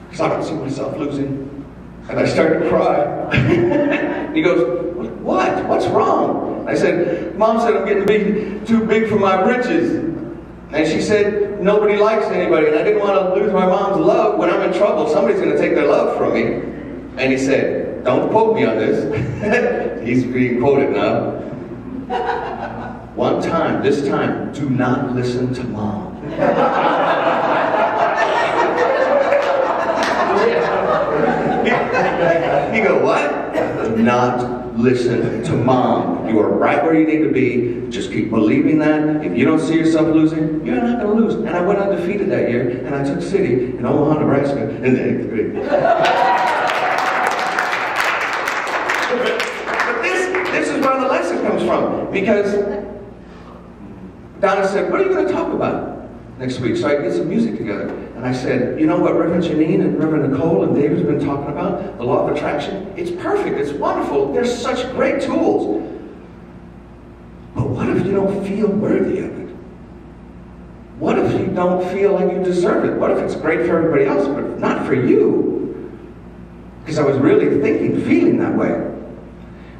because I don't see myself losing. And I started to cry. He goes, what? What's wrong? I said, Mom said I'm getting too big for my britches. And she said, nobody likes anybody, and I didn't want to lose my mom's love. When I'm in trouble, somebody's going to take their love from me. And he said, don't quote me on this. He's being quoted now. One time, this time, do not listen to Mom. You go, what? Not listen to Mom. You are right where you need to be. Just keep believing that. If you don't see yourself losing, you're not going to lose. And I went undefeated that year, and I took city in Omaha, Nebraska in the 8th grade. But this is where the lesson comes from. Because Donna said, what are you going to talk about next week? So I get some music together. And I said, you know what Reverend Janine and Reverend Nicole and David's been talking about? The law of attraction? It's perfect. It's wonderful. They're such great tools. But what if you don't feel worthy of it? What if you don't feel like you deserve it? What if it's great for everybody else, but not for you? Because I was really feeling that way.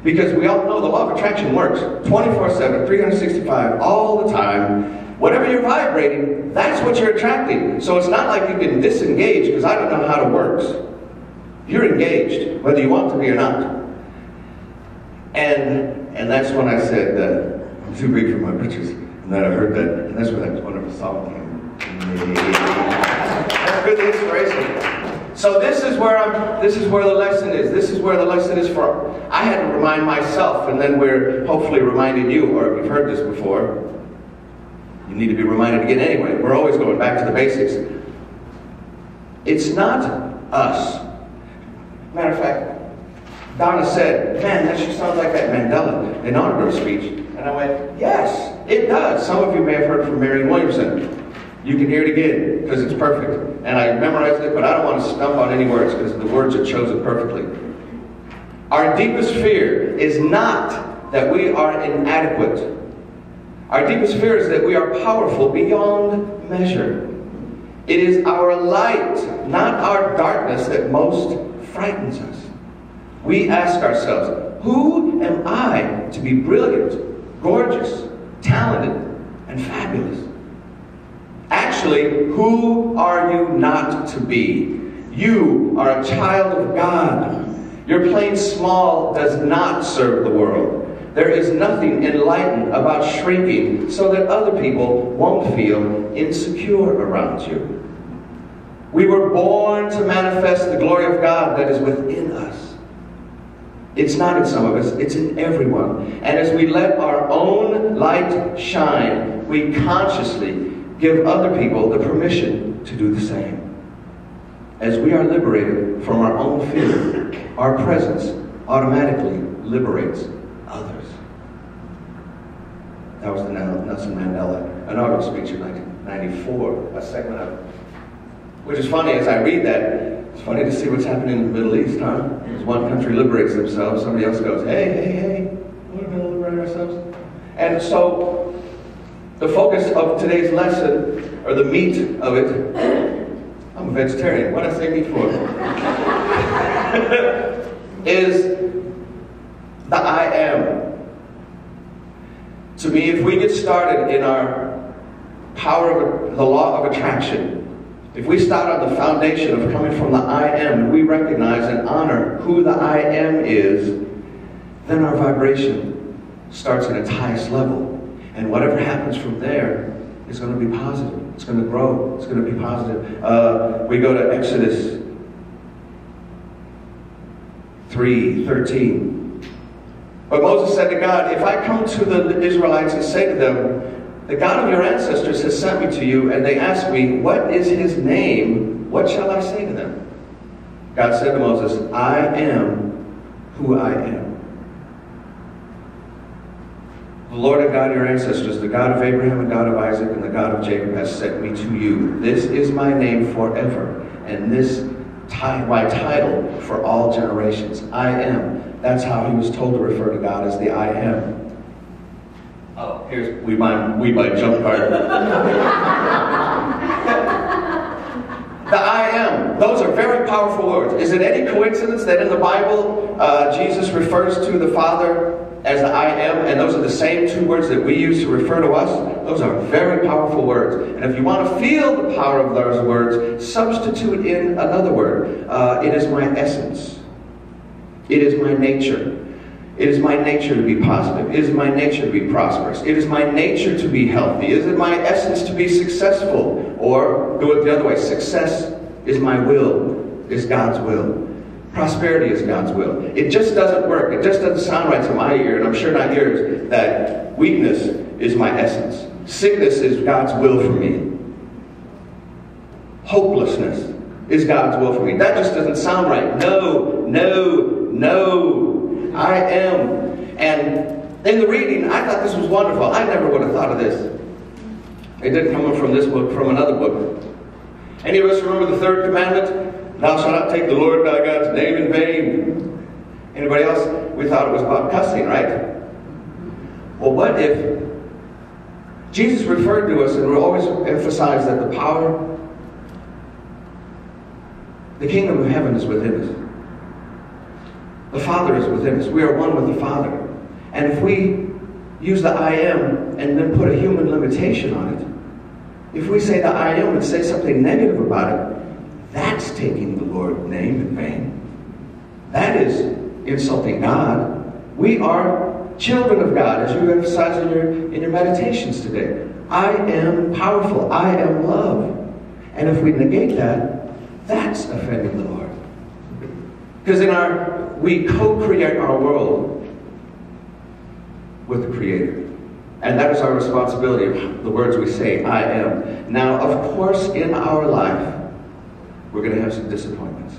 Because we all know the law of attraction works 24/7, 365, all the time. Whatever you're vibrating, that's what you're attracting. So it's not like you can disengage, because I don't know how it works. You're engaged, whether you want to be or not. And that's when I said, I'm too big for my britches. And then I heard that, and that's when that wonderful song came. That's good inspiration. So this is where the lesson is. This is where the lesson is for. I had to remind myself, and then we're hopefully reminding you, or if you've heard this before, you need to be reminded again anyway. We're always going back to the basics. It's not us. Matter of fact, Donna said, man, that sure sounds like that Mandela in honor of speech. And I went, yes, it does. Some of you may have heard from Marion Williamson. You can hear it again, because it's perfect. And I memorized it, but I don't want to stump on any words, because the words are chosen perfectly. Our deepest fear is not that we are inadequate. Our deepest fear is that we are powerful beyond measure. It is our light, not our darkness, that most frightens us. We ask ourselves, who am I to be brilliant, gorgeous, talented, and fabulous? Actually, who are you not to be? You are a child of God. Your plain small does not serve the world. There is nothing enlightened about shrinking so that other people won't feel insecure around you. We were born to manifest the glory of God that is within us. It's not in some of us, it's in everyone. And as we let our own light shine, we consciously give other people the permission to do the same. As we are liberated from our own fear, our presence automatically liberates others. That was the Nelson Mandela inaugural speech in 1994, a segment of it. Which is funny, as I read that, it's funny to see what's happening in the Middle East, huh? As one country liberates themselves, somebody else goes, hey, we're going to liberate ourselves. And so, the focus of today's lesson, or the meat of it, I'm a vegetarian, what did I say meat for? is the I am. To me, if we get started in our power of the law of attraction, if we start on the foundation of coming from the I am, and we recognize and honor who the I am is, then our vibration starts at its highest level. And whatever happens from there is going to be positive. It's going to grow. It's going to be positive. We go to Exodus 3:13. But Moses said to God, if I come to the Israelites and say to them, the God of your ancestors has sent me to you, and they ask me, what is his name? What shall I say to them? God said to Moses, I am who I am. The Lord and God of your ancestors, the God of Abraham and God of Isaac and the God of Jacob has sent me to you. This is my name forever, and this my title for all generations. I am. That's how he was told to refer to God, as the I am. Oh, we might jump part. The I am. Those are very powerful words. Is it any coincidence that in the Bible, Jesus refers to the Father as the I am, and those are the same two words that we use to refer to us? Those are very powerful words. And if you want to feel the power of those words, substitute in another word. It is my essence. It is my nature. It is my nature to be positive. It is my nature to be prosperous. It is my nature to be healthy. It is my essence to be successful. Or do it the other way. Success is my will, is God's will. Prosperity is God's will. It just doesn't work. It just doesn't sound right to my ear, and I'm sure not yours, that weakness is my essence. Sickness is God's will for me. Hopelessness is God's will for me. That just doesn't sound right. No, no, no. I am. And in the reading, I thought this was wonderful. I never would have thought of this. It didn't come from this book, from another book. Any of us remember the third commandment? Thou shalt not take the Lord thy God's name in vain. Anybody else? We thought it was about cussing, right? Well, what if Jesus referred to us, and we always emphasize that the power, the kingdom of heaven is within us. The Father is within us. We are one with the Father. And if we use the I am and then put a human limitation on it, if we say the I am and say something negative about it, that's taking the Lord's name in vain. That is insulting God. We are children of God, as you emphasize in your meditations today. I am powerful. I am love. And if we negate that, that's offending the Lord. Because we co-create our world with the Creator. And that is our responsibility, the words we say, I am. Now, of course, in our life, we're going to have some disappointments.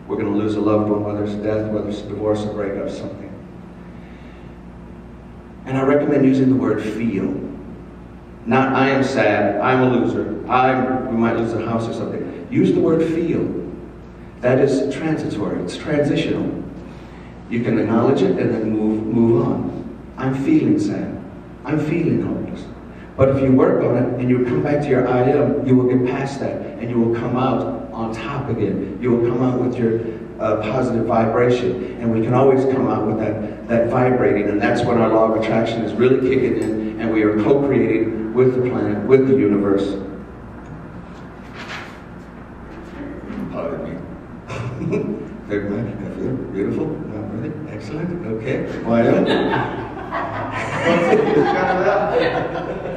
We're going to lose a loved one, whether it's death, whether it's divorce, a breakup, something. And I recommend using the word feel. Not I am sad, I'm a loser, we might lose a house or something. Use the word feel. That is transitory, it's transitional. You can acknowledge it and then move on. I'm feeling sad. I'm feeling hopeless. But if you work on it and you come back to your I am, you will get past that and you will come out on top again. You will come out with your positive vibration. And we can always come out with that vibrating. And that's when our law of attraction is really kicking in and we are co-creating with the planet, with the universe. Pardon me. Third man, beautiful, not really, excellent, okay. Why not?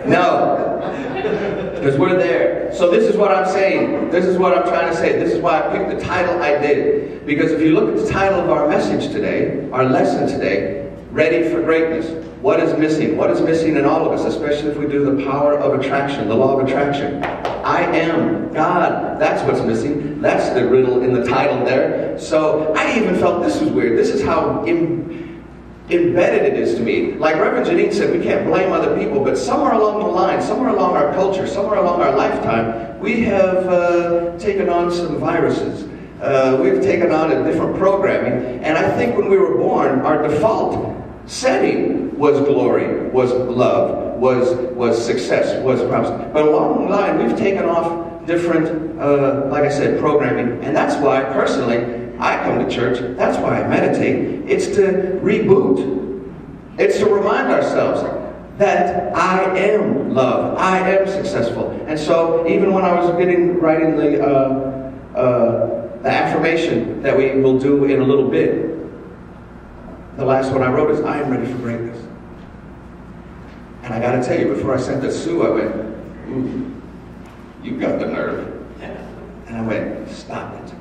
No, because we're there. So this is what I'm saying. This is what I'm trying to say. This is why I picked the title I did. Because if you look at the title of our message today, our lesson today, Ready for Greatness. What is missing? What is missing in all of us, especially if we do the power of attraction, the law of attraction? I am God. That's what's missing. That's the riddle in the title there. So I even felt this was weird. This is how embedded it is to me. Like Reverend Janine said, we can't blame other people, but somewhere along the line, somewhere along our culture, somewhere along our lifetime, we have taken on some viruses. We've taken on a different programming. And I think when we were born, our default setting was glory, was love, was success, was promise. But along the line, we've taken off different, like I said, programming. And that's why, personally, I come to church. That's why I meditate. It's to reboot. It's to remind ourselves that I am love. I am successful. And so even when I was writing the affirmation that we will do in a little bit, the last one I wrote is, I am ready for greatness. And I got to tell you, before I sent that Sue, I went, ooh, you've got the nerve. And I went, stop it.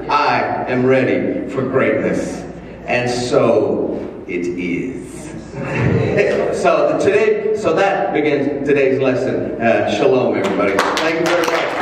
I am ready for greatness. And so it is. So that begins today's lesson. Shalom, everybody. Thank you very much.